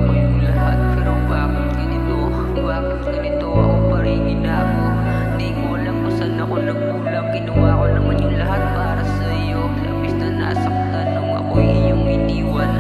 ko yung lahat, pero bakit ganito? Bakit ganito ako pa rin ginako? Di ko alam kung saan ako nagkulang. Kinuha ko naman yung lahat para sa'yo. Labis na nasaktan nung ako'y iyong iniwan.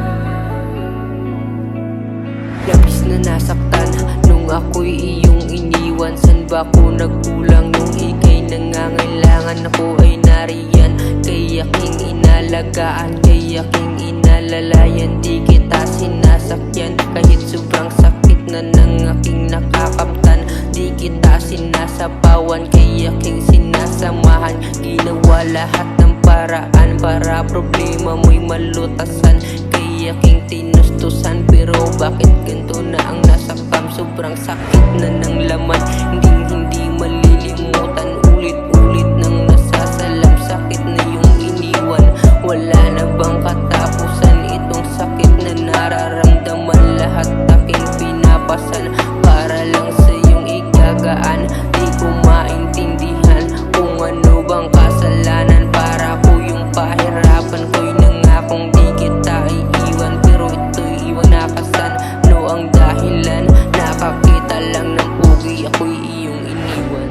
Labis na nasaktan nung ako'y iyong iniwan. San ba ko nagkulang nung ika'y nangangailangan? Ako ay nariyan, kay aking inalagaan, kay aking inalalayan. Di kita sinasakyan kahit sobrang sakit na ng aking nakakamtan. Di kita sinasapawan, kay aking sinasamahan. Ginawa lahat ng paraan para problema mo'y malutasan. Kay aking tinustusan, pero bakit ganito na ang nasakam? Sobrang sakit na ng laman, hindi malilimutan. Ulit-ulit nang nasasalam, sakit na yung iniwan. Wala na bang katapusan itong sakit na nararamdaman? Lahat aking pinapasan para lang sa iyong igagaan. Di ko maintindihan kung ano bang kasalanan. Para ko yung pahirapan ko'y nangakong di kita iiwan, pero ito'y iwanakasan. No ang dahilan, nakakita lang ng pugi, ako'y iyong iniwan.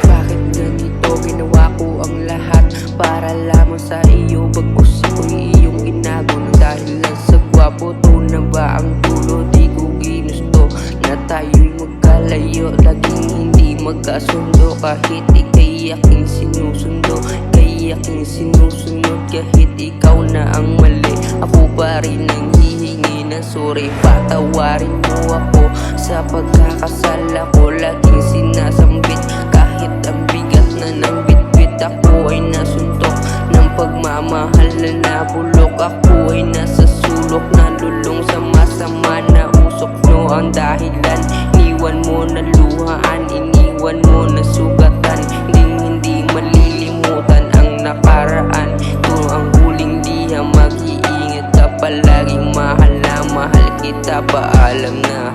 Bakit ganito? Ginawa ko ang lahat para lamang sa iyo, bagkus ako'y iyong inago. Nang dahil lang sa gwapo, to na ba ang dulo? Di ko ginusto na tayo'y magkalayo, laging hindi magkasundo. Kahit ika'y aking sinusundo, kay aking sinusunod, kahit ikaw na ang mali, ako pa rin ang hihingi ng sorry. Patawarin mo ako sa pagkakasala ko, laging sinasambit kahit ang bigat na ng bitbit. Ako ay nasuntok ng pagmamahal na nabulok. Ako ay nasa sulok, nalulong sa masama na usok. No ang dahilan, iniwan mo na luhaan, iniwan mo na sugatan. Hindi malilimutan ang nakaraan. Ito ang huling liha, mag-iingat ka palaging, mahal na mahal kita, paalam na.